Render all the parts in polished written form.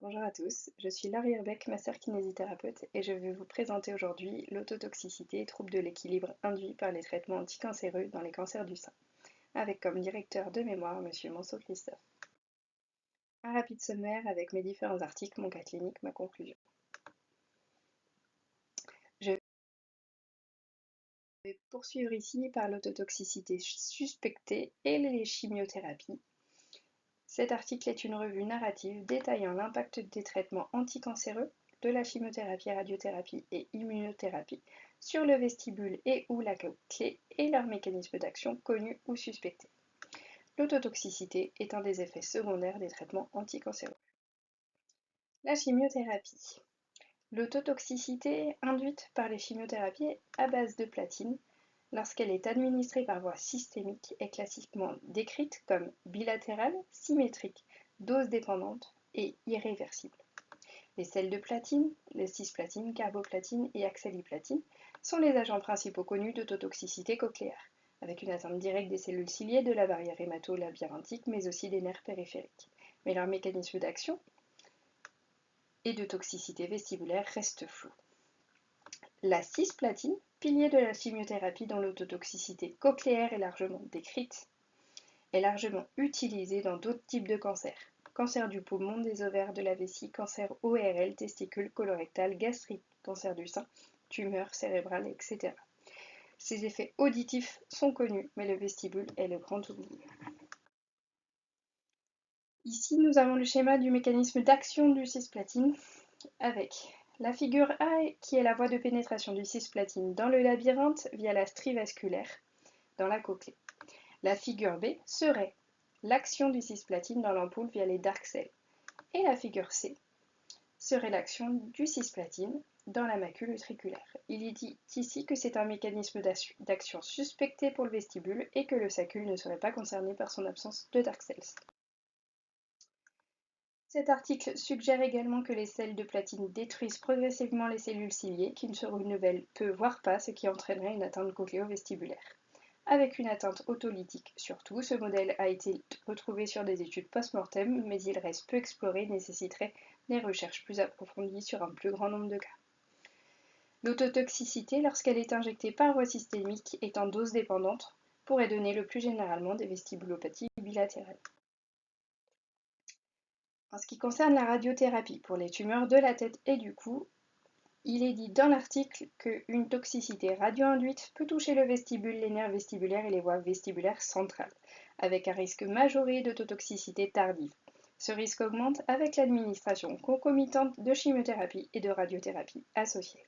Bonjour à tous, je suis Laure Hirbeck, master kinésithérapeute et je vais vous présenter aujourd'hui l'autotoxicité, trouble de l'équilibre induit par les traitements anticancéreux dans les cancers du sein, avec comme directeur de mémoire M. Monceau-Christophe. Un rapide sommaire avec mes différents articles, mon cas clinique, ma conclusion. Je vais poursuivre ici par l'autotoxicité suspectée et les chimiothérapies. Cet article est une revue narrative détaillant l'impact des traitements anticancéreux, de la chimiothérapie, radiothérapie et immunothérapie sur le vestibule et ou la clé et leurs mécanismes d'action connus ou suspectés. L'autotoxicité est un des effets secondaires des traitements anticancéreux. La chimiothérapie. L'autotoxicité induite par les chimiothérapies à base de platine, lorsqu'elle est administrée par voie systémique, est classiquement décrite comme bilatérale, symétrique, dose dépendante et irréversible. Les sels de platine, les cisplatine, carboplatine et oxaliplatine, sont les agents principaux connus d'autotoxicité cochléaire, avec une atteinte directe des cellules ciliées, de la barrière hémato-labyrinthique, mais aussi des nerfs périphériques. Mais leur mécanisme d'action et de toxicité vestibulaire reste flou. La cisplatine, pilier de la chimiothérapie dont l'autotoxicité cochléaire est largement décrite, est largement utilisée dans d'autres types de cancers. Cancer du poumon, des ovaires, de la vessie, cancer ORL, testicules, colorectal, gastrique, cancer du sein, tumeurs cérébrales, etc. Ces effets auditifs sont connus, mais le vestibule est le grand oublié. Ici, nous avons le schéma du mécanisme d'action du cisplatine avec la figure A qui est la voie de pénétration du cisplatine dans le labyrinthe via la strie vasculaire dans la cochlée. La figure B serait l'action du cisplatine dans l'ampoule via les dark cells. Et la figure C serait l'action du cisplatine dans la macule utriculaire. Il est dit ici que c'est un mécanisme d'action suspecté pour le vestibule et que le sacule ne serait pas concerné par son absence de dark cells. Cet article suggère également que les sels de platine détruisent progressivement les cellules ciliées qui ne se renouvellent peu voire pas, ce qui entraînerait une atteinte cochléo-vestibulaire. Avec une atteinte autolytique surtout, ce modèle a été retrouvé sur des études post-mortem, mais il reste peu exploré et nécessiterait des recherches plus approfondies sur un plus grand nombre de cas. L'autotoxicité, lorsqu'elle est injectée par voie systémique, étant dose dépendante, pourrait donner le plus généralement des vestibulopathies bilatérales. En ce qui concerne la radiothérapie pour les tumeurs de la tête et du cou, il est dit dans l'article qu'une toxicité radio-induite peut toucher le vestibule, les nerfs vestibulaires et les voies vestibulaires centrales, avec un risque majoré d'autotoxicité tardive. Ce risque augmente avec l'administration concomitante de chimiothérapie et de radiothérapie associée.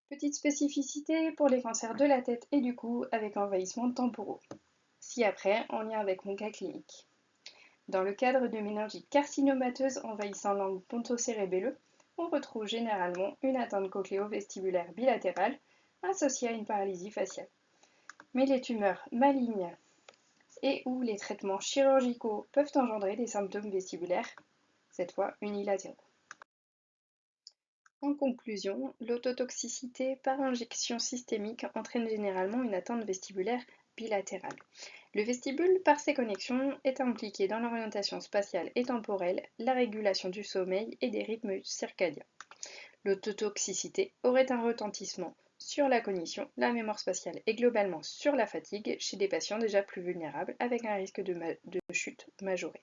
Petite spécificité pour les cancers de la tête et du cou avec envahissement temporaux. Ci-après, en lien avec mon cas clinique. Dans le cadre de méningites carcinomateuses envahissant l'angle pontocérébelleux, on retrouve généralement une atteinte cochléo-vestibulaire bilatérale associée à une paralysie faciale. Mais les tumeurs malignes et ou les traitements chirurgicaux peuvent engendrer des symptômes vestibulaires, cette fois unilatéraux. En conclusion, l'autotoxicité par injection systémique entraîne généralement une atteinte vestibulaire bilatérale. Le vestibule, par ses connexions, est impliqué dans l'orientation spatiale et temporelle, la régulation du sommeil et des rythmes circadiens. L'autotoxicité aurait un retentissement sur la cognition, la mémoire spatiale et globalement sur la fatigue chez des patients déjà plus vulnérables avec un risque de chute majoré.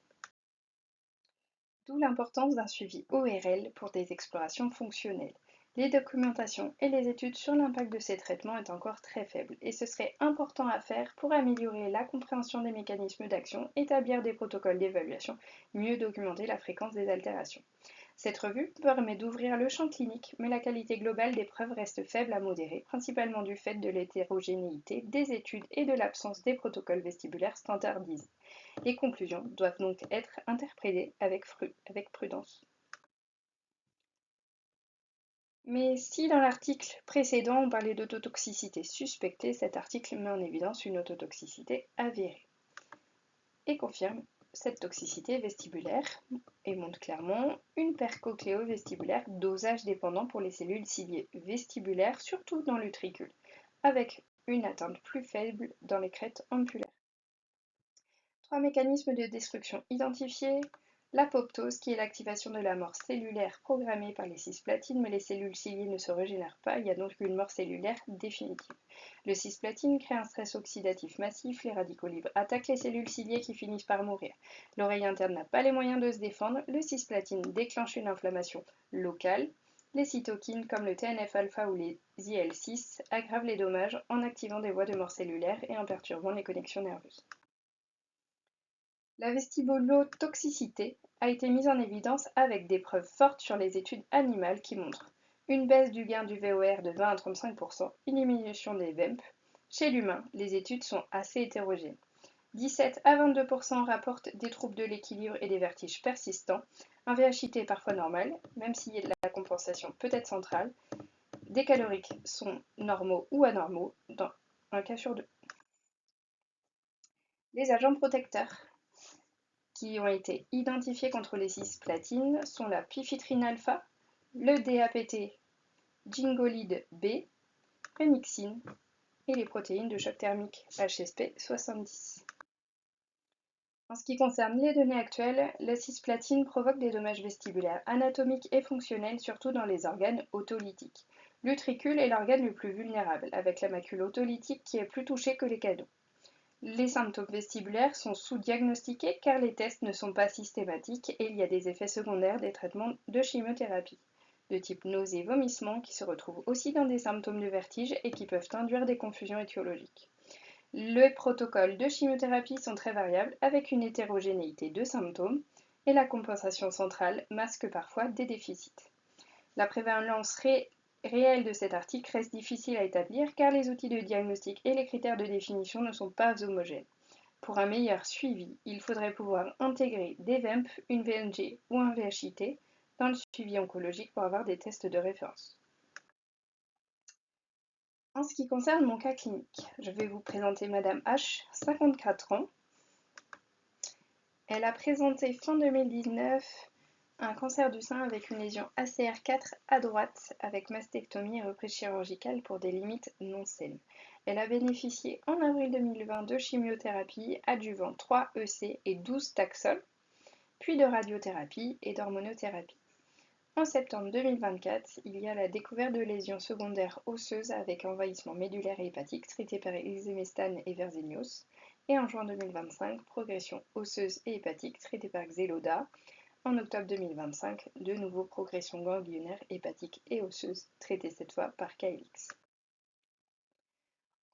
D'où l'importance d'un suivi ORL pour des explorations fonctionnelles. Les documentations et les études sur l'impact de ces traitements est encore très faible et ce serait important à faire pour améliorer la compréhension des mécanismes d'action, établir des protocoles d'évaluation, mieux documenter la fréquence des altérations. Cette revue permet d'ouvrir le champ clinique, mais la qualité globale des preuves reste faible à modérée, principalement du fait de l'hétérogénéité des études et de l'absence des protocoles vestibulaires standardisés. Les conclusions doivent donc être interprétées avec prudence. Mais si dans l'article précédent on parlait d'autotoxicité suspectée, cet article met en évidence une autotoxicité avérée et confirme cette toxicité vestibulaire et montre clairement une perte cochléo-vestibulaire dosage dépendant pour les cellules ciliées vestibulaires, surtout dans l'utricule, avec une atteinte plus faible dans les crêtes ampulaires. 3 mécanismes de destruction identifiés. l'apoptose, qui est l'activation de la mort cellulaire programmée par les cisplatines, mais les cellules ciliées ne se régénèrent pas, il y a donc une mort cellulaire définitive. Le cisplatine crée un stress oxydatif massif, les radicaux libres attaquent les cellules ciliées qui finissent par mourir. L'oreille interne n'a pas les moyens de se défendre, le cisplatine déclenche une inflammation locale. Les cytokines, comme le TNF-alpha ou les IL-6, aggravent les dommages en activant des voies de mort cellulaire et en perturbant les connexions nerveuses. La vestibulotoxicité a été mise en évidence avec des preuves fortes sur les études animales qui montrent une baisse du gain du VOR de 20 à 35%, une diminution des VEMP. Chez l'humain, les études sont assez hétérogènes. 17 à 22% rapportent des troubles de l'équilibre et des vertiges persistants. Un VHIT est parfois normal, même si la compensation peut être centrale. Des caloriques sont normaux ou anormaux dans un cas sur deux. Les agents protecteurs qui ont été identifiés contre les cisplatines sont la pifétrine alpha, le DAPT gingolide B, remixine et les protéines de choc thermique HSP70. En ce qui concerne les données actuelles, la cisplatine provoque des dommages vestibulaires anatomiques et fonctionnels, surtout dans les organes otolytiques. L'utricule est l'organe le plus vulnérable, avec la macule otolytique qui est plus touchée que les canaux. Les symptômes vestibulaires sont sous-diagnostiqués car les tests ne sont pas systématiques et il y a des effets secondaires des traitements de chimiothérapie, de type nausées et vomissements qui se retrouvent aussi dans des symptômes de vertige et qui peuvent induire des confusions étiologiques. Les protocoles de chimiothérapie sont très variables avec une hétérogénéité de symptômes et la compensation centrale masque parfois des déficits. La prévalence réelle de cet article reste difficile à établir car les outils de diagnostic et les critères de définition ne sont pas homogènes. Pour un meilleur suivi, il faudrait pouvoir intégrer des VEMP, une VNG ou un VHIT dans le suivi oncologique pour avoir des tests de référence. En ce qui concerne mon cas clinique, je vais vous présenter Madame H, 54 ans. Elle a présenté fin 2019 un cancer du sein avec une lésion ACR4 à droite avec mastectomie et reprise chirurgicale pour des limites non saines. Elle a bénéficié en avril 2020 de chimiothérapie adjuvant 3 EC et 12 Taxol, puis de radiothérapie et d'hormonothérapie. En septembre 2024, il y a la découverte de lésions secondaires osseuses avec envahissement médulaire et hépatique traitées par exemestane et Verzenio's. Et en juin 2025, progression osseuse et hépatique traitée par Xeloda. En octobre 2025, de nouveau progression ganglionnaire, hépatique et osseuse, traitée cette fois par Calyx.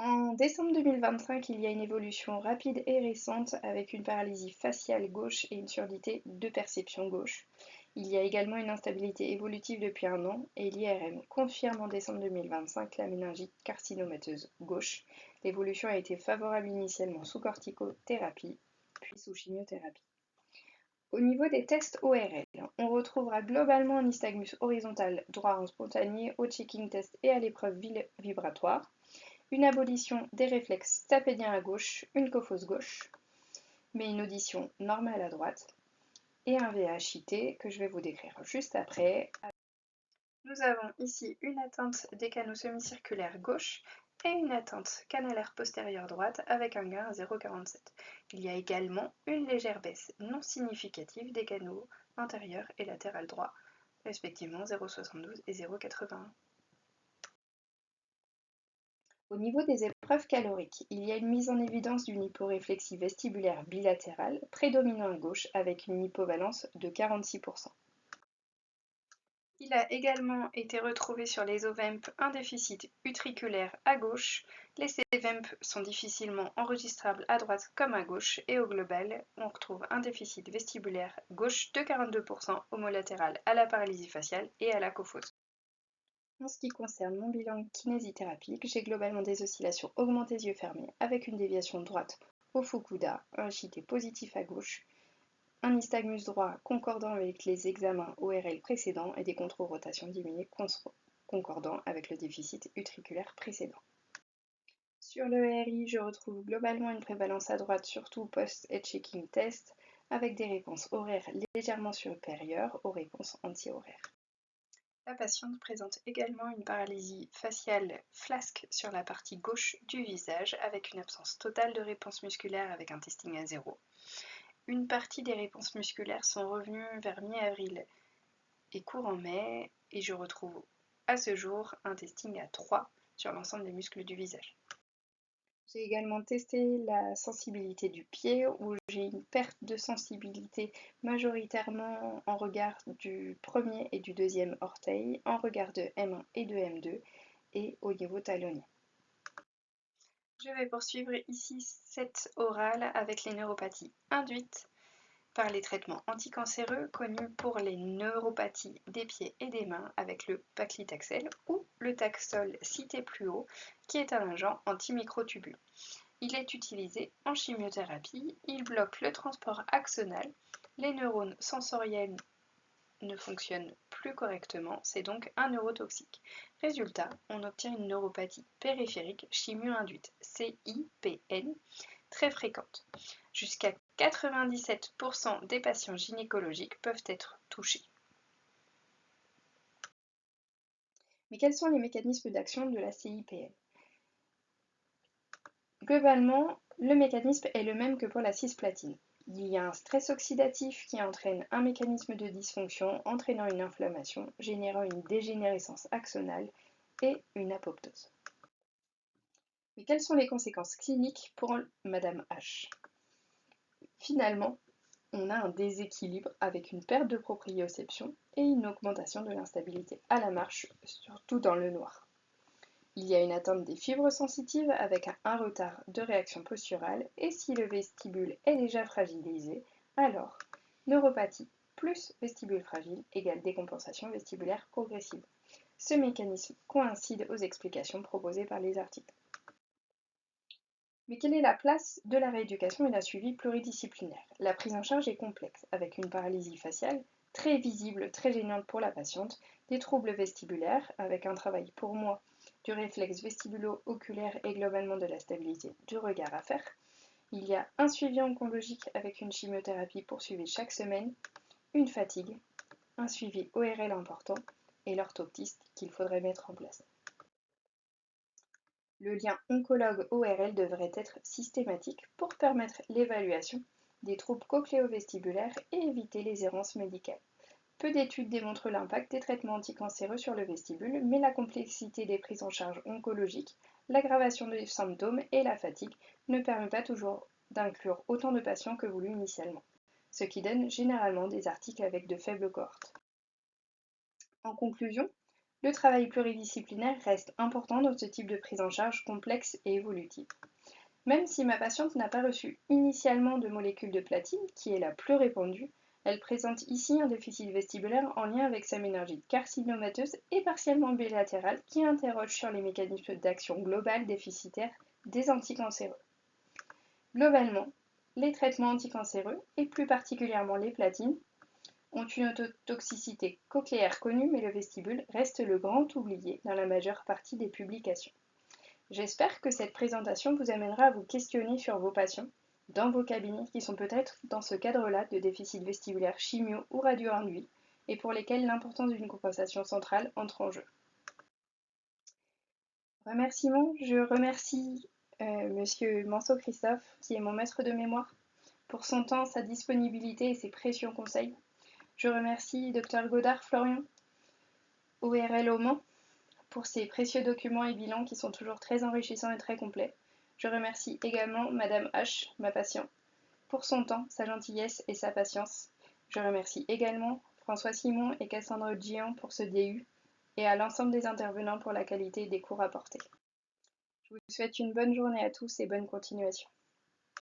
En décembre 2025, il y a une évolution rapide et récente avec une paralysie faciale gauche et une surdité de perception gauche. Il y a également une instabilité évolutive depuis un an et l'IRM confirme en décembre 2025 la méningite carcinomateuse gauche. L'évolution a été favorable initialement sous corticothérapie, puis sous chimiothérapie. Au niveau des tests ORL, on retrouvera globalement un nystagmus horizontal droit en spontané, au checking test et à l'épreuve vibratoire, une abolition des réflexes stapédiens à gauche, une cophose gauche, mais une audition normale à droite, et un VHIT que je vais vous décrire juste après. Nous avons ici une atteinte des canaux semi-circulaires gauche et une atteinte canalaire postérieure droite avec un gain à 0,47. Il y a également une légère baisse non significative des canaux intérieur et latéral droit, respectivement 0,72 et 0,81. Au niveau des épreuves caloriques, il y a une mise en évidence d'une hyporéflexie vestibulaire bilatérale prédominant à gauche avec une hypovalence de 46%. Il a également été retrouvé sur les OVEMP un déficit utriculaire à gauche. Les CVEMP sont difficilement enregistrables à droite comme à gauche et au global, on retrouve un déficit vestibulaire gauche de 42% homolatéral à la paralysie faciale et à la cophose. En ce qui concerne mon bilan kinésithérapique, j'ai globalement des oscillations augmentées yeux fermés avec une déviation droite au Fukuda, un HIT positif à gauche, un nystagmus droit concordant avec les examens ORL précédents et des contrôles rotation diminuée concordant avec le déficit utriculaire précédent. Sur le RI, je retrouve globalement une prévalence à droite, surtout post-head-checking test, avec des réponses horaires légèrement supérieures aux réponses anti-horaires. La patiente présente également une paralysie faciale flasque sur la partie gauche du visage avec une absence totale de réponse musculaire avec un testing à 0. Une partie des réponses musculaires sont revenues vers mi-avril et courant mai, et je retrouve à ce jour un testing à 3 sur l'ensemble des muscles du visage. J'ai également testé la sensibilité du pied, où j'ai une perte de sensibilité majoritairement en regard du premier et du deuxième orteil, en regard de M1 et de M2, et au niveau talonnier. Je vais poursuivre ici cette orale avec les neuropathies induites par les traitements anticancéreux connus pour les neuropathies des pieds et des mains avec le paclitaxel ou le Taxol cité plus haut, qui est un agent antimicrotubule. Il est utilisé en chimiothérapie, il bloque le transport axonal, les neurones sensoriels ne fonctionnent plus correctement, c'est donc un neurotoxique. Résultat, on obtient une neuropathie périphérique chimio-induite, CIPN, très fréquente. Jusqu'à 97% des patients gynécologiques peuvent être touchés. Mais quels sont les mécanismes d'action de la CIPN? Globalement, le mécanisme est le même que pour la cisplatine. Il y a un stress oxydatif qui entraîne un mécanisme de dysfonction entraînant une inflammation, générant une dégénérescence axonale et une apoptose. Mais quelles sont les conséquences cliniques pour Madame H? Finalement, on a un déséquilibre avec une perte de proprioception et une augmentation de l'instabilité à la marche, surtout dans le noir. Il y a une atteinte des fibres sensitives avec un retard de réaction posturale, et si le vestibule est déjà fragilisé, alors neuropathie plus vestibule fragile égale décompensation vestibulaire progressive. Ce mécanisme coïncide aux explications proposées par les articles. Mais quelle est la place de la rééducation et d'un suivi pluridisciplinaire? La prise en charge est complexe, avec une paralysie faciale très visible, très gênante pour la patiente, des troubles vestibulaires, avec un travail pour moi du réflexe vestibulo-oculaire et globalement de la stabilité du regard à faire. Il y a un suivi oncologique avec une chimiothérapie poursuivie chaque semaine, une fatigue, un suivi ORL important et l'orthoptiste qu'il faudrait mettre en place. Le lien oncologue-ORL devrait être systématique pour permettre l'évaluation des troubles cochléo-vestibulaires et éviter les errances médicales. Peu d'études démontrent l'impact des traitements anticancéreux sur le vestibule, mais la complexité des prises en charge oncologiques, l'aggravation des symptômes et la fatigue ne permet pas toujours d'inclure autant de patients que voulu initialement, ce qui donne généralement des articles avec de faibles cohortes. En conclusion, le travail pluridisciplinaire reste important dans ce type de prise en charge complexe et évolutive. Même si ma patiente n'a pas reçu initialement de molécule de platine, qui est la plus répandue, elle présente ici un déficit vestibulaire en lien avec sa méningite carcinomateuse et partiellement bilatérale qui interroge sur les mécanismes d'action globale déficitaire des anticancéreux. Globalement, les traitements anticancéreux, et plus particulièrement les platines, ont une ototoxicité cochléaire connue, mais le vestibule reste le grand oublié dans la majeure partie des publications. J'espère que cette présentation vous amènera à vous questionner sur vos patients dans vos cabinets qui sont peut-être dans ce cadre-là de déficit vestibulaire chimio ou radio-induit et pour lesquels l'importance d'une compensation centrale entre en jeu. Remerciements, je remercie Monsieur Manceau Christophe, qui est mon maître de mémoire, pour son temps, sa disponibilité et ses précieux conseils. Je remercie Dr Godard Florian, ORL au Mans, pour ses précieux documents et bilans qui sont toujours très enrichissants et très complets. Je remercie également Madame H, ma patiente, pour son temps, sa gentillesse et sa patience. Je remercie également François Simon et Cassandre Gian pour ce DU et à l'ensemble des intervenants pour la qualité des cours apportés. Je vous souhaite une bonne journée à tous et bonne continuation.